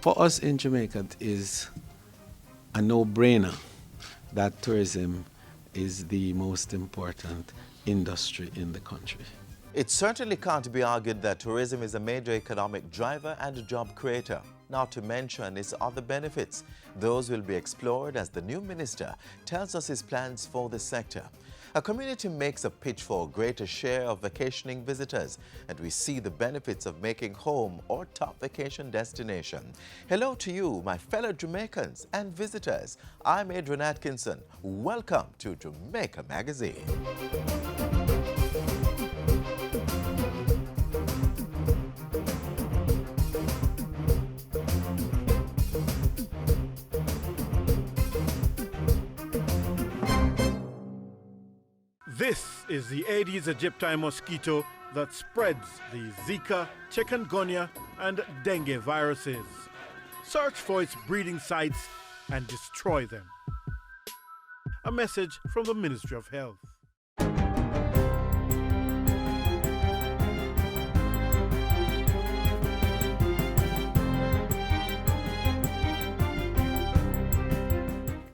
For us in Jamaica, it is a no-brainer that tourism is the most important industry in the country. It certainly can't be argued that tourism is a major economic driver and a job creator, not to mention its other benefits. Those will be explored as the new minister tells us his plans for the sector. A community makes a pitch for a greater share of vacationing visitors, and we see the benefits of making home our top vacation destination. Hello to you, my fellow Jamaicans and visitors. I'm Adrian Atkinson. Welcome to Jamaica Magazine. This is the Aedes aegypti mosquito that spreads the Zika, chikungunya, and dengue viruses. Search for its breeding sites and destroy them. A message from the Ministry of Health.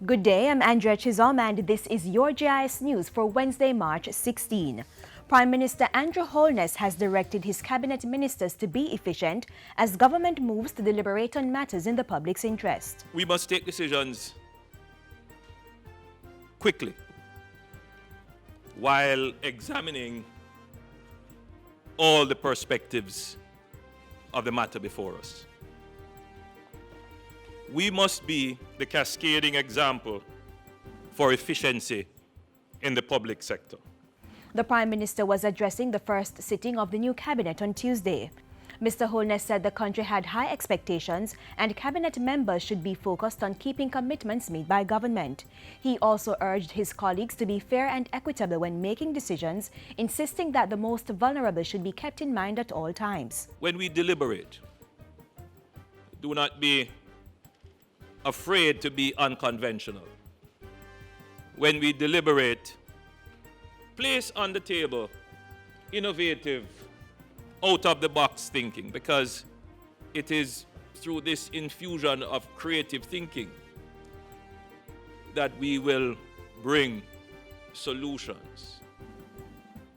Good day, I'm Andrea Chizom and this is your JIS News for Wednesday, March 16. Prime Minister Andrew Holness has directed his cabinet ministers to be efficient as government moves to deliberate on matters in the public's interest. We must take decisions quickly while examining all the perspectives of the matter before us. We must be the cascading example for efficiency in the public sector. The Prime Minister was addressing the first sitting of the new cabinet on Tuesday. Mr. Holness said the country had high expectations and cabinet members should be focused on keeping commitments made by government. He also urged his colleagues to be fair and equitable when making decisions, insisting that the most vulnerable should be kept in mind at all times. When we deliberate, do not be afraid to be unconventional. When we deliberate, place on the table innovative, out-of-the-box thinking, because it is through this infusion of creative thinking that we will bring solutions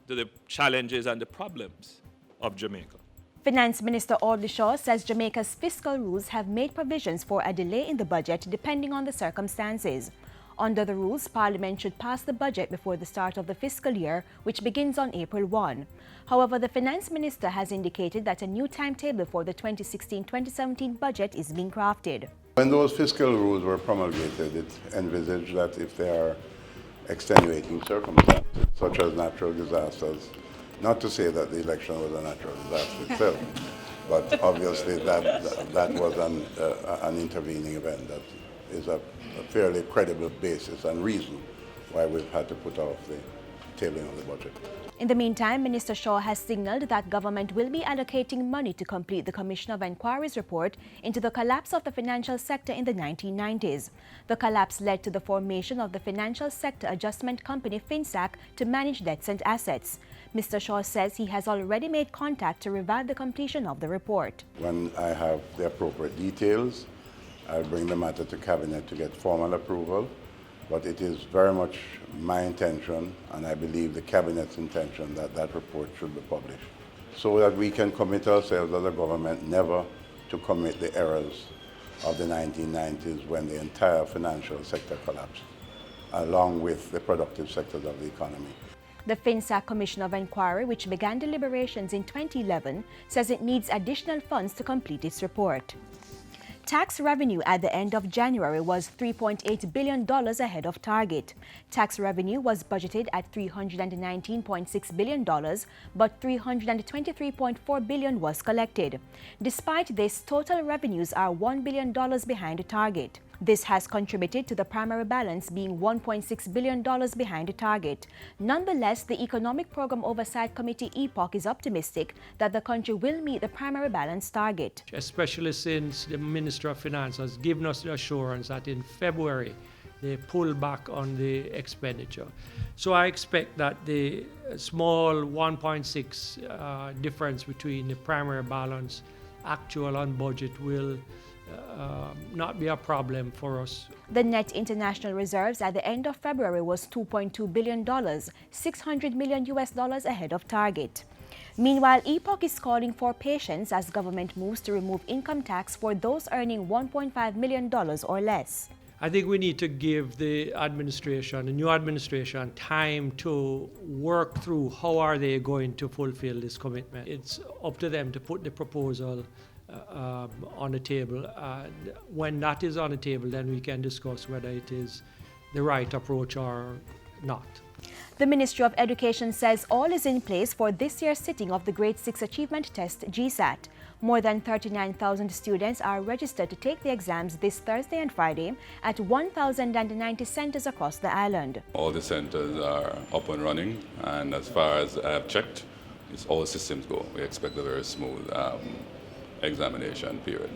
to the challenges and the problems of Jamaica. Finance Minister Audley Shaw says Jamaica's fiscal rules have made provisions for a delay in the budget depending on the circumstances. Under the rules, Parliament should pass the budget before the start of the fiscal year, which begins on April 1. However, the Finance Minister has indicated that a new timetable for the 2016-2017 budget is being crafted. When those fiscal rules were promulgated, it envisaged that if there are extenuating circumstances, such as natural disasters, not to say that the election was a natural disaster itself, but obviously that was an intervening event that is a fairly credible basis and reason why we've had to put off the tabling of the budget. In the meantime, Minister Shaw has signaled that government will be allocating money to complete the Commission of Inquiry's report into the collapse of the financial sector in the 1990s. The collapse led to the formation of the Financial Sector Adjustment Company FinSAC to manage debts and assets. Mr. Shaw says he has already made contact to revive the completion of the report. When I have the appropriate details, I'll bring the matter to Cabinet to get formal approval. But it is very much my intention, and I believe the Cabinet's intention, that that report should be published, so that we can commit ourselves as a government never to commit the errors of the 1990s when the entire financial sector collapsed, along with the productive sectors of the economy. The FinSAC Commission of Inquiry, which began deliberations in 2011, says it needs additional funds to complete its report. Tax revenue at the end of January was $3.8 billion ahead of target. Tax revenue was budgeted at $319.6 billion, but $323.4 billion was collected. Despite this, total revenues are $1 billion behind the target. This has contributed to the primary balance being $1.6 billion behind the target. Nonetheless, the Economic Program Oversight Committee (EPOC) is optimistic that the country will meet the primary balance target. Especially since the Minister of Finance has given us the assurance that in February they pull back on the expenditure. So I expect that the small 1.6 difference between the primary balance, actual and budget will not be a problem for us. The net international reserves at the end of February was $2.2 billion, $600 million ahead of target. Meanwhile, EPOC is calling for patience as government moves to remove income tax for those earning $1.5 million or less. I think we need to give the new administration, time to work through how are they going to fulfill this commitment. It's up to them to put the proposal on the table. When that is on the table, then we can discuss whether it is the right approach or not. The Ministry of Education says all is in place for this year's sitting of the Grade 6 Achievement Test, GSAT. More than 39,000 students are registered to take the exams this Thursday and Friday at 1,090 centers across the island. All the centers are up and running, and as far as I have checked, all systems go. We expect a very smooth examination period.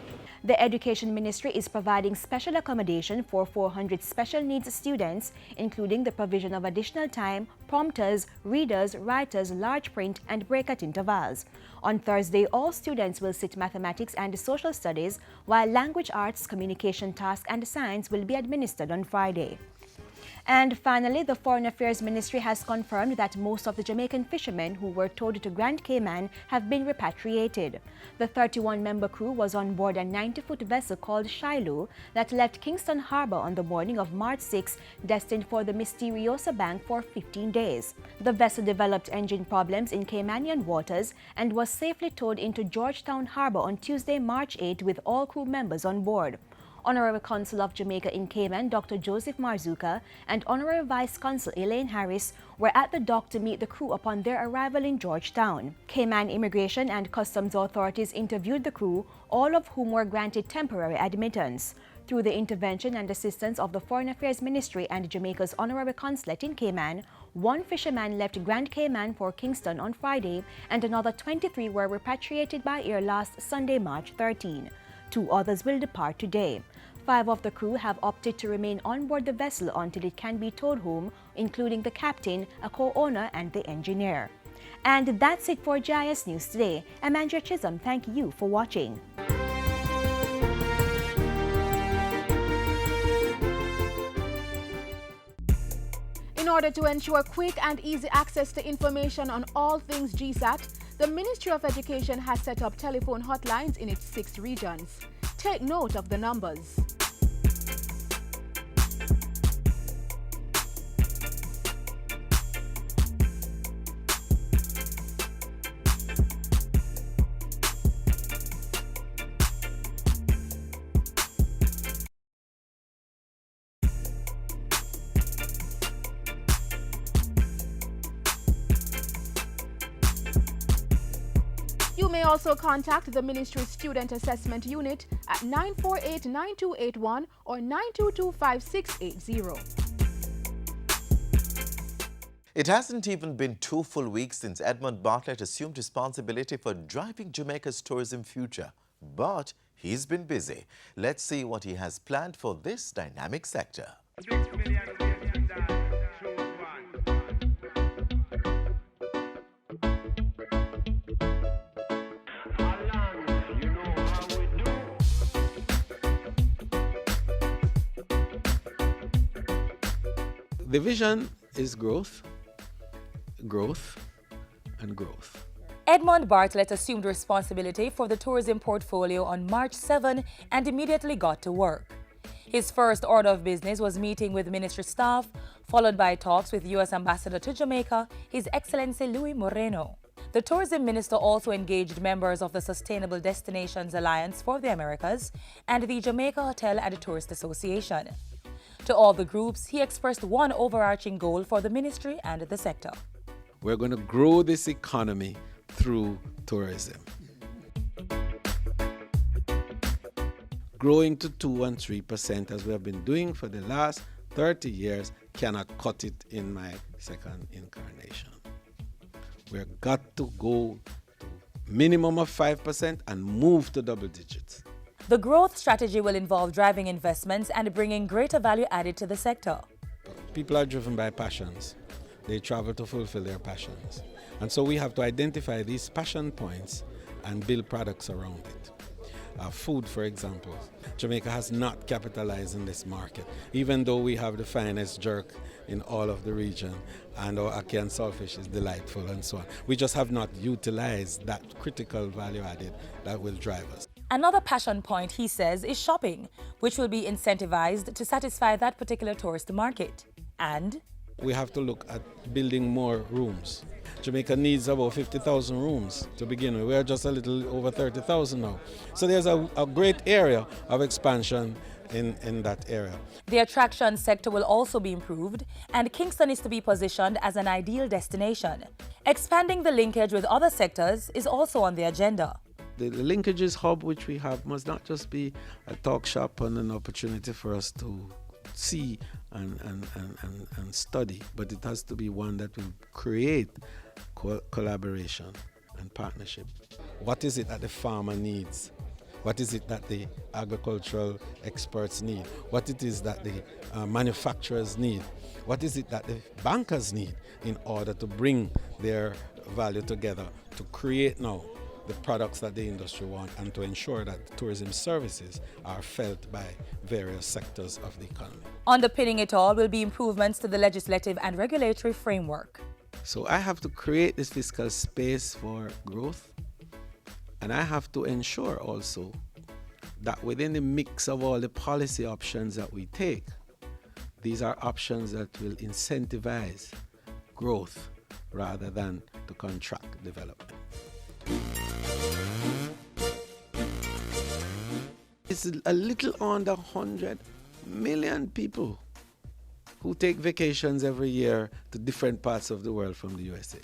The Education Ministry is providing special accommodation for 400 special needs students, including the provision of additional time, prompters, readers, writers, large print, and break at intervals. On Thursday, all students will sit mathematics and social studies, while language arts, communication tasks, and science will be administered on Friday. And finally, the Foreign Affairs Ministry has confirmed that most of the Jamaican fishermen who were towed to Grand Cayman have been repatriated. The 31-member crew was on board a 90-foot vessel called Shiloh that left Kingston Harbor on the morning of March 6, destined for the Misteriosa Bank for 15 days. The vessel developed engine problems in Caymanian waters and was safely towed into Georgetown Harbor on Tuesday, March 8, with all crew members on board. Honorary Consul of Jamaica in Cayman, Dr. Joseph Marzuka, and Honorary Vice Consul Elaine Harris were at the dock to meet the crew upon their arrival in Georgetown. Cayman Immigration and Customs authorities interviewed the crew, all of whom were granted temporary admittance. Through the intervention and assistance of the Foreign Affairs Ministry and Jamaica's Honorary Consulate in Cayman, one fisherman left Grand Cayman for Kingston on Friday, and another 23 were repatriated by air last Sunday, March 13. 2 others will depart today. 5 of the crew have opted to remain on board the vessel until it can be towed home, including the captain, a co-owner, and the engineer. And that's it for GIS News Today. I'm Andrea Chisholm. Thank you for watching. In order to ensure quick and easy access to information on all things GSAT, the Ministry of Education has set up telephone hotlines in its 6 regions. Take note of the numbers. You may also contact the Ministry's Student Assessment Unit at 948-9281 or 922-5680. It hasn't even been 2 full weeks since Edmund Bartlett assumed responsibility for driving Jamaica's tourism future. But he's been busy. Let's see what he has planned for this dynamic sector. The vision is growth, growth, and growth. Edmund Bartlett assumed responsibility for the tourism portfolio on March 7 and immediately got to work. His first order of business was meeting with ministry staff, followed by talks with U.S. Ambassador to Jamaica, His Excellency Luis Moreno. The tourism minister also engaged members of the Sustainable Destinations Alliance for the Americas and the Jamaica Hotel and Tourist Association. To all the groups, he expressed one overarching goal for the ministry and the sector. We're going to grow this economy through tourism. Growing to 2% and 3%, as we have been doing for the last 30 years, cannot cut it in my second incarnation. We've got to go to minimum of 5% and move to double digits. The growth strategy will involve driving investments and bringing greater value added to the sector. People are driven by passions. They travel to fulfill their passions. And so we have to identify these passion points and build products around it. food, for example. Jamaica has not capitalized in this market, even though we have the finest jerk in all of the region, and our ackee and saltfish is delightful and so on. We just have not utilized that critical value added that will drive us. Another passion point, he says, is shopping, which will be incentivized to satisfy that particular tourist market. And we have to look at building more rooms. Jamaica needs about 50,000 rooms to begin with. We are just a little over 30,000 now. So there's a great area of expansion in that area. The attraction sector will also be improved, and Kingston is to be positioned as an ideal destination. Expanding the linkage with other sectors is also on the agenda. The linkages hub which we have must not just be a talk shop and an opportunity for us to see and study, but it has to be one that will create collaboration and partnership. What is it that the farmer needs? What is it that the agricultural experts need? What it is that the manufacturers need? What is it that the bankers need in order to bring their value together to create now the products that the industry wants and to ensure that tourism services are felt by various sectors of the economy. Underpinning it all will be improvements to the legislative and regulatory framework. So I have to create this fiscal space for growth, and I have to ensure also that within the mix of all the policy options that we take, these are options that will incentivize growth rather than to contract development. It's a little under 100 million people who take vacations every year to different parts of the world from the USA.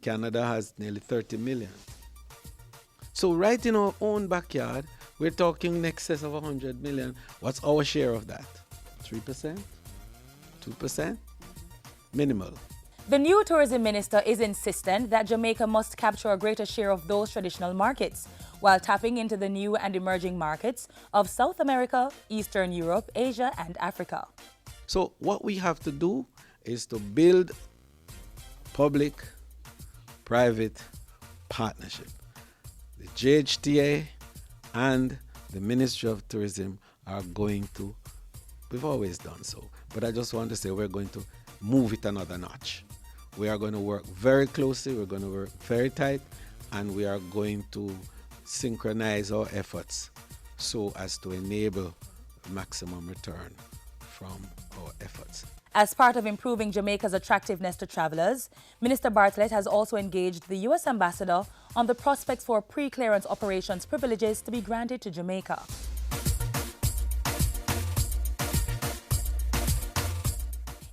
Canada has nearly 30 million. So right in our own backyard, we're talking in excess of 100 million. What's our share of that? 3%? 2%? Minimal. The new tourism minister is insistent that Jamaica must capture a greater share of those traditional markets, while tapping into the new and emerging markets of South America, Eastern Europe, Asia, and Africa. So what we have to do is to build public-private partnership. The JHTA and the Ministry of Tourism are going to, we've always done so, but I just want to say we're going to move it another notch. We are going to work very closely, we're going to work very tight, and we are going to synchronize our efforts so as to enable maximum return from our efforts. As part of improving Jamaica's attractiveness to travelers, Minister Bartlett has also engaged the U.S. ambassador on the prospects for pre-clearance operations privileges to be granted to Jamaica.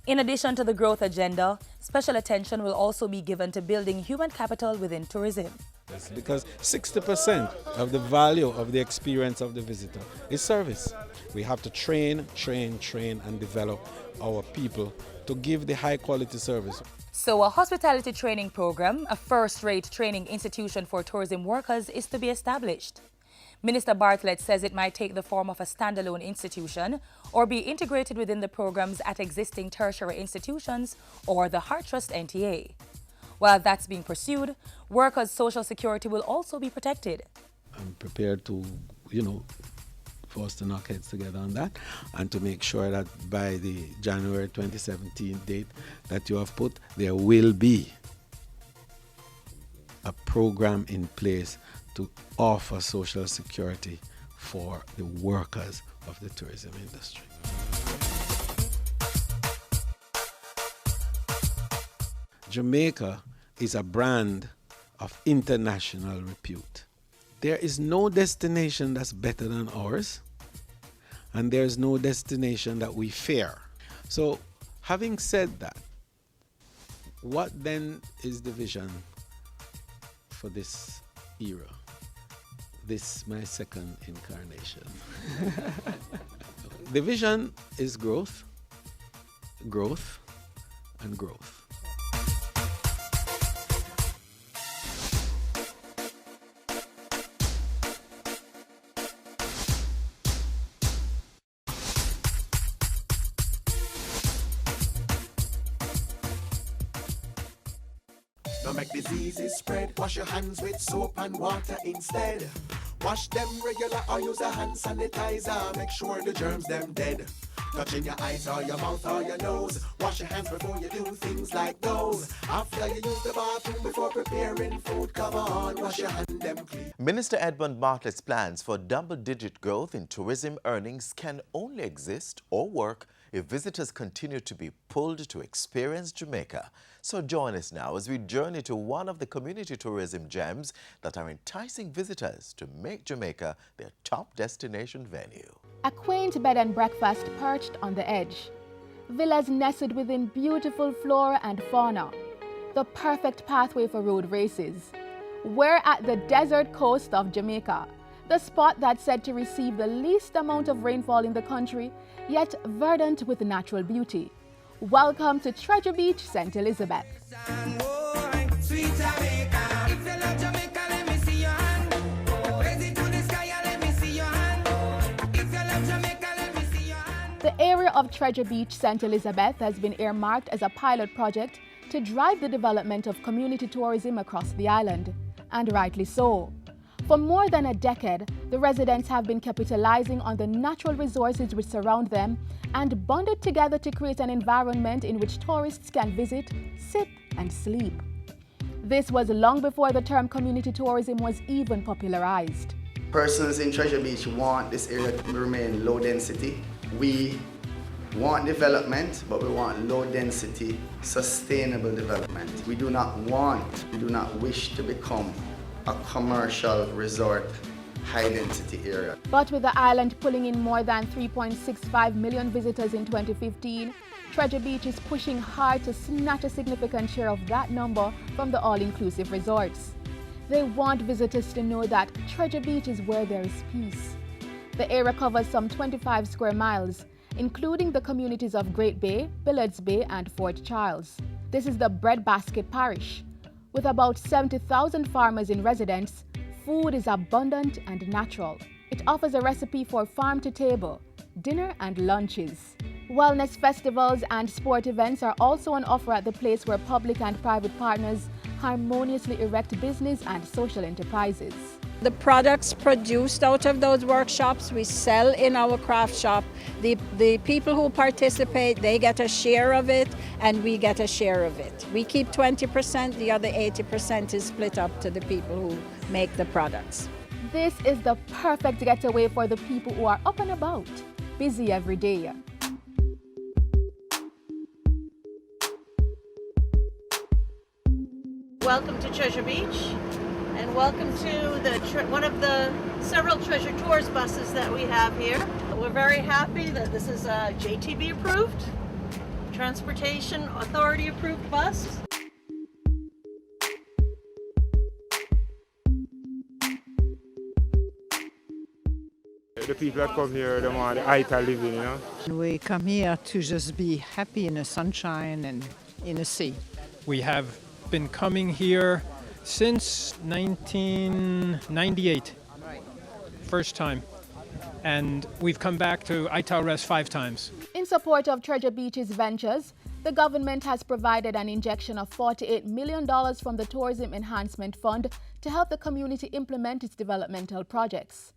In addition to the growth agenda, special attention will also be given to building human capital within tourism. Yes, because 60% of the value of the experience of the visitor is service. We have to train, and develop our people to give the high quality service. So a hospitality training program, a first-rate training institution for tourism workers, is to be established. Minister Bartlett says it might take the form of a standalone institution or be integrated within the programs at existing tertiary institutions or the Heart Trust NTA. While that's being pursued, workers' social security will also be protected. I'm prepared to, for us to knock heads together on that and to make sure that by the January 2017 date that you have put, there will be a program in place to offer social security for the workers of the tourism industry. Jamaica is a brand of international repute. There is no destination that's better than ours, and there's no destination that we fear. So, having said that, what then is the vision for this era? This my second incarnation. The vision is growth, growth, and growth. Don't make diseases spread. Wash your hands with soap and water instead. Wash them regular or use a hand sanitizer. Make sure the germs them dead. Touching your eyes or your mouth or your nose. Wash your hands before you do things like those. After you use the bathroom before preparing food, come on, wash your hand them clean. Minister Edmund Bartlett's plans for double-digit growth in tourism earnings can only exist or work if visitors continue to be pulled to experience Jamaica. So join us now as we journey to one of the community tourism gems that are enticing visitors to make Jamaica their top destination venue. A quaint bed and breakfast perched on the edge. Villas nestled within beautiful flora and fauna. The perfect pathway for road races. We're at the desert coast of Jamaica, the spot that's said to receive the least amount of rainfall in the country, yet verdant with natural beauty. Welcome to Treasure Beach, St. Elizabeth. The area of Treasure Beach, St. Elizabeth has been earmarked as a pilot project to drive the development of community tourism across the island, and rightly so. For more than a decade, the residents have been capitalizing on the natural resources which surround them and bonded together to create an environment in which tourists can visit, sip, and sleep. This was long before the term community tourism was even popularized. Persons in Treasure Beach want this area to remain low density. We want development, but we want low density, sustainable development. We do not wish to become a commercial resort, high density area. But with the island pulling in more than 3.65 million visitors in 2015, Treasure Beach is pushing hard to snatch a significant share of that number from the all-inclusive resorts. They want visitors to know that Treasure Beach is where there is peace. The area covers some 25 square miles, including the communities of Great Bay, Billards Bay, and Fort Charles. This is the breadbasket parish. With about 70,000 farmers in residence, food is abundant and natural. It offers a recipe for farm-to-table, dinner and lunches. Wellness festivals and sport events are also on offer at the place where public and private partners harmoniously erect business and social enterprises. The products produced out of those workshops we sell in our craft shop. The people who participate, they get a share of it and we get a share of it. We keep 20%, the other 80% is split up to the people who make the products. This is the perfect getaway for the people who are up and about, busy every day. Welcome to Treasure Beach. And welcome to one of the several Treasure Tours buses that we have here. We're very happy that this is a JTB approved, Transportation Authority approved bus. The people that come here, they want the height of living, you know. We come here to just be happy in the sunshine and in the sea. We have been coming here since 1998, first time, and we've come back to Itaú 5 times. In support of Treasure Beach's ventures, the government has provided an injection of $48 million from the Tourism Enhancement Fund to help the community implement its developmental projects.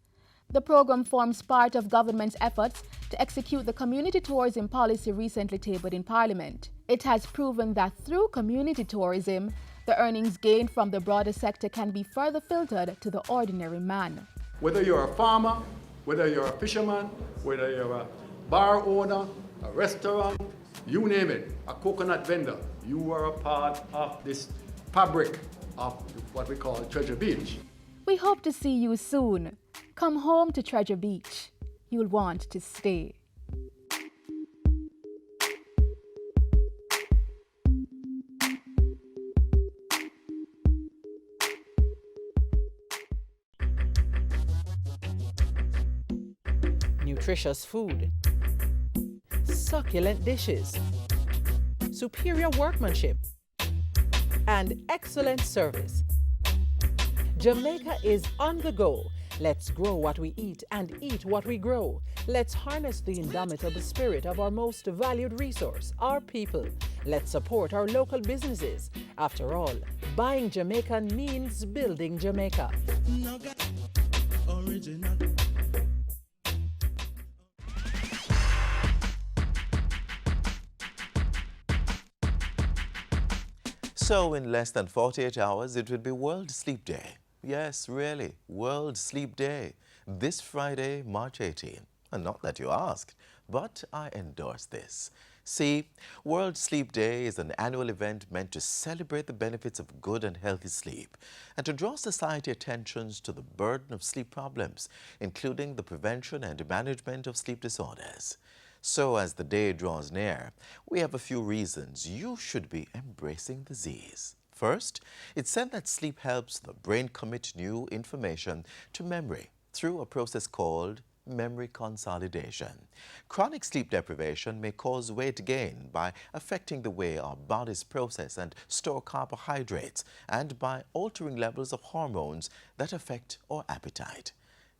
The program forms part of government's efforts to execute the community tourism policy recently tabled in Parliament. It has proven that through community tourism, the earnings gained from the broader sector can be further filtered to the ordinary man. Whether you're a farmer, whether you're a fisherman, whether you're a bar owner, a restaurant, you name it, a coconut vendor, you are a part of this fabric of what we call Treasure Beach. We hope to see you soon. Come home to Treasure Beach. You'll want to stay. Nutritious food, succulent dishes, superior workmanship, and excellent service. Jamaica is on the go. Let's grow what we eat and eat what we grow. Let's harness the indomitable spirit of our most valued resource, our people. Let's support our local businesses. After all, buying Jamaican means building Jamaica. original. So in less than 48 hours, it will be World Sleep Day. Yes, really, World Sleep Day. This Friday, March 18. And not that you asked, but I endorse this. See, World Sleep Day is an annual event meant to celebrate the benefits of good and healthy sleep and to draw society attentions to the burden of sleep problems, including the prevention and management of sleep disorders. So as the day draws near, we have a few reasons you should be embracing the Z's. First, it's said that sleep helps the brain commit new information to memory through a process called memory consolidation. Chronic sleep deprivation may cause weight gain by affecting the way our bodies process and store carbohydrates and by altering levels of hormones that affect our appetite.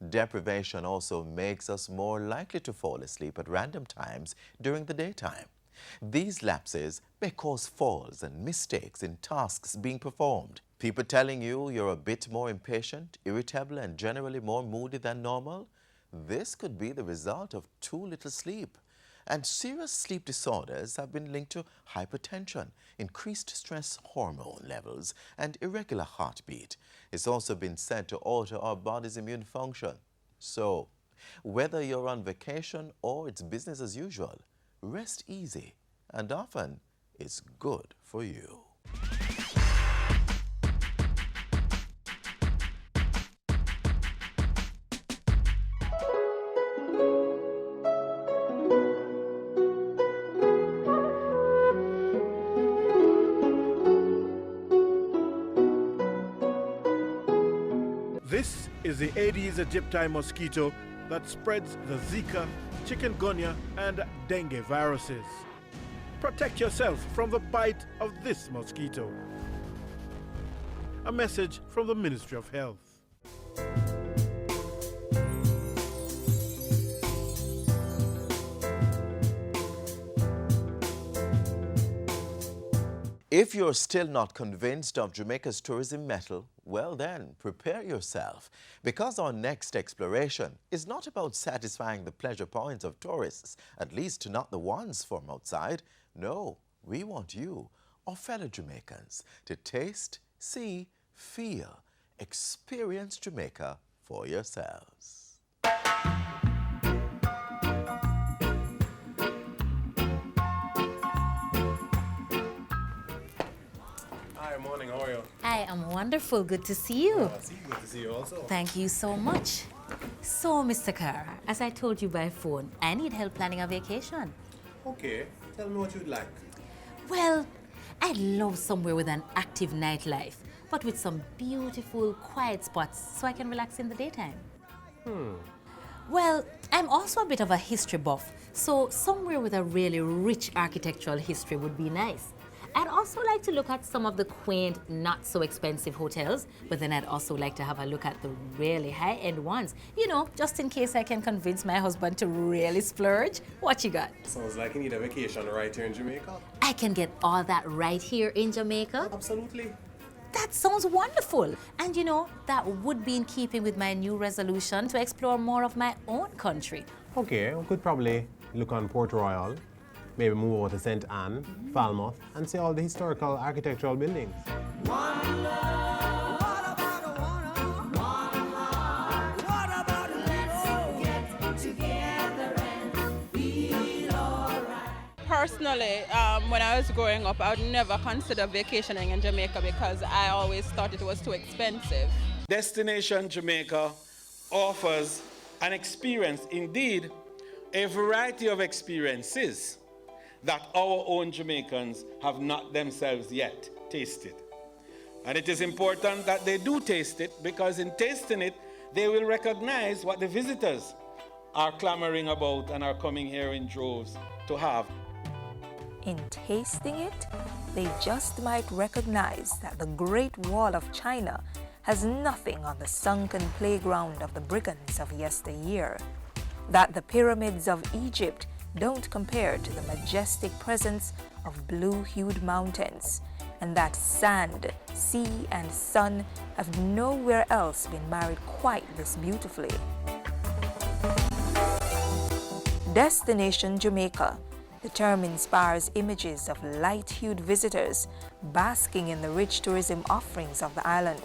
Deprivation also makes us more likely to fall asleep at random times during the daytime. These lapses may cause falls and mistakes in tasks being performed. People telling you you're a bit more impatient, irritable, and generally more moody than normal? This could be the result of too little sleep. And serious sleep disorders have been linked to hypertension, increased stress hormone levels, and irregular heartbeat. It's also been said to alter our body's immune function. So, whether you're on vacation or it's business as usual, rest easy, and often it's good for you. This is the Aedes aegypti mosquito that spreads the Zika, chikungunya, and dengue viruses. Protect yourself from the bite of this mosquito. A message from the Ministry of Health. If you're still not convinced of Jamaica's tourism mettle, well then, prepare yourself, because our next exploration is not about satisfying the pleasure points of tourists, at least not the ones from outside. No, we want you, our fellow Jamaicans, to taste, see, feel, experience Jamaica for yourselves. Morning, how are you? I am wonderful. Good to see you. Good to see you also. Thank you so much. So, Mr. Carr, as I told you by phone, I need help planning a vacation. Okay, tell me what you'd like. Well, I love somewhere with an active nightlife, but with some beautiful, quiet spots so I can relax in the daytime. Well, I'm also a bit of a history buff, so somewhere with a really rich architectural history would be nice. I'd also like to look at some of the quaint, not so expensive hotels, but then I'd also like to have a look at the really high-end ones. You know, just in case I can convince my husband to really splurge. What you got? Sounds like you need a vacation right here in Jamaica. I can get all that right here in Jamaica? Absolutely. That sounds wonderful. And you know, that would be in keeping with my new resolution to explore more of my own country. Okay, we could probably look on Port Royal. Maybe move over to St. Anne, Falmouth, and see all the historical architectural buildings. Personally, when I was growing up, I would never consider vacationing in Jamaica because I always thought it was too expensive. Destination Jamaica offers an experience, indeed, a variety of experiences that our own Jamaicans have not themselves yet tasted. And it is important that they do taste it, because in tasting it, they will recognize what the visitors are clamoring about and are coming here in droves to have. In tasting it, they just might recognize that the Great Wall of China has nothing on the sunken playground of the brigands of yesteryear, that the pyramids of Egypt don't compare to the majestic presence of blue-hued mountains, and that sand, sea, and sun have nowhere else been married quite this beautifully. Destination Jamaica. The term inspires images of light-hued visitors basking in the rich tourism offerings of the island.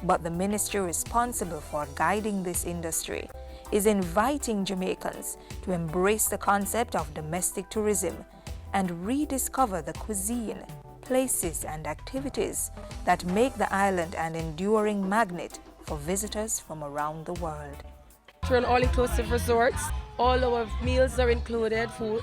But the ministry responsible for guiding this industry is inviting Jamaicans to embrace the concept of domestic tourism and rediscover the cuisine, places, and activities that make the island an enduring magnet for visitors from around the world. Through an all-inclusive resorts, all our meals are included, food,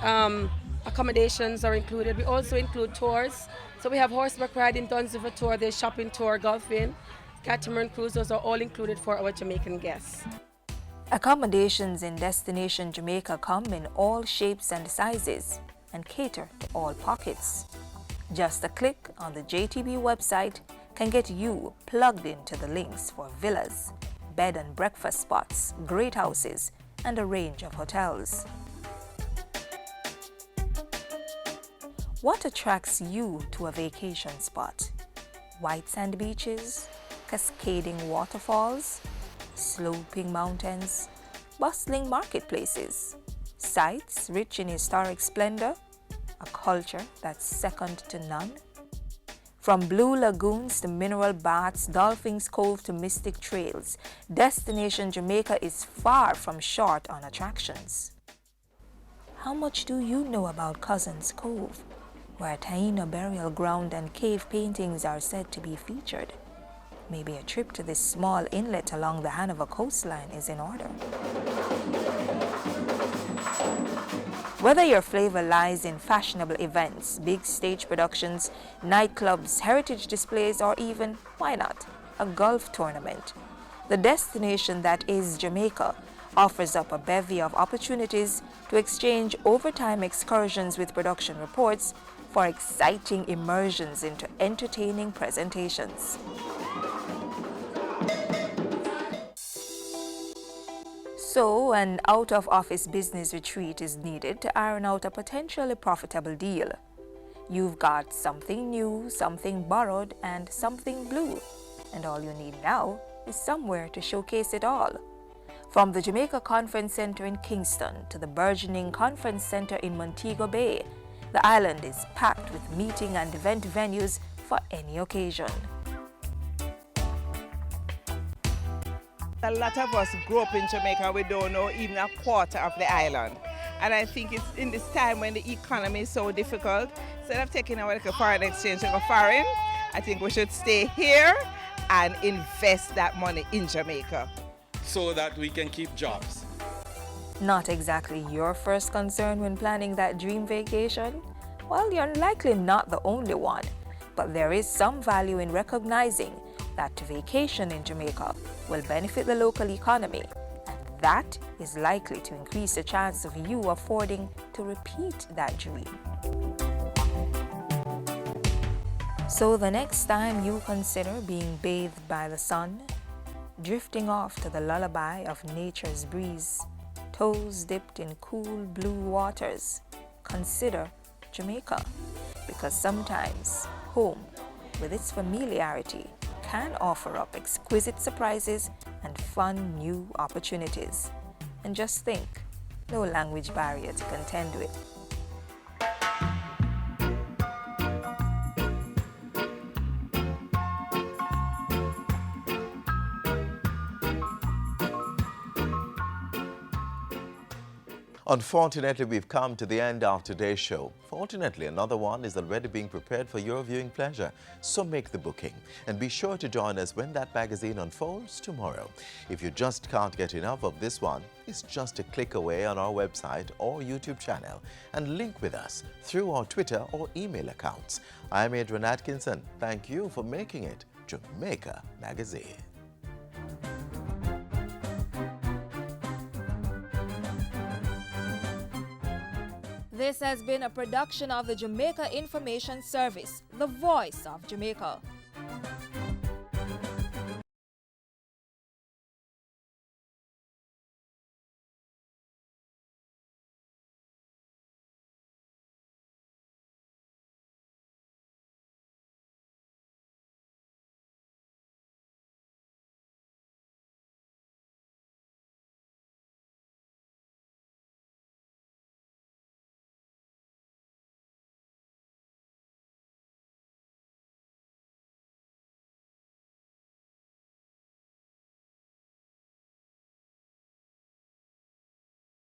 accommodations are included. We also include tours. So we have horseback riding, Duns River tour, there's shopping tour, golfing, catamaran cruises are all included for our Jamaican guests. Accommodations in Destination Jamaica come in all shapes and sizes and cater to all pockets. Just a click on the JTB website can get you plugged into the links for villas, bed and breakfast spots, great houses, and a range of hotels. What attracts you to a vacation spot? White sand beaches, cascading waterfalls, sloping mountains, bustling marketplaces, sites rich in historic splendor, a culture that's second to none. From blue lagoons to mineral baths, Dolphins Cove to mystic trails, Destination Jamaica is far from short on attractions. How much do you know about Cousins Cove, where Taino burial ground and cave paintings are said to be featured? Maybe a trip to this small inlet along the Hanover coastline is in order. Whether your flavor lies in fashionable events, big stage productions, nightclubs, heritage displays, or even, why not, a golf tournament, the destination that is Jamaica offers up a bevy of opportunities to exchange overtime excursions with production reports for exciting immersions into entertaining presentations. So, an out-of-office business retreat is needed to iron out a potentially profitable deal. You've got something new, something borrowed, and something blue. And all you need now is somewhere to showcase it all. From the Jamaica Conference Center in Kingston to the burgeoning Conference Center in Montego Bay, the island is packed with meeting and event venues for any occasion. A lot of us grew up in Jamaica, we don't know even a quarter of the island. And I think it's in this time when the economy is so difficult, instead of taking our foreign exchange and go foreign, I think we should stay here and invest that money in Jamaica. So that we can keep jobs. Not exactly your first concern when planning that dream vacation? Well, you're likely not the only one, but there is some value in recognizing that to vacation in Jamaica will benefit the local economy, and that is likely to increase the chance of you affording to repeat that dream. So the next time you consider being bathed by the sun, drifting off to the lullaby of nature's breeze, toes dipped in cool blue waters, consider Jamaica, because sometimes home, with its familiarity, can offer up exquisite surprises and fun new opportunities. And just think, no language barrier to contend with. Unfortunately, we've come to the end of today's show. Fortunately, another one is already being prepared for your viewing pleasure. So make the booking and be sure to join us when that magazine unfolds tomorrow. If you just can't get enough of this one, it's just a click away on our website or YouTube channel and link with us through our Twitter or email accounts. I'm Adrian Atkinson. Thank you for making it Jamaica Magazine. This has been a production of the Jamaica Information Service, the voice of Jamaica.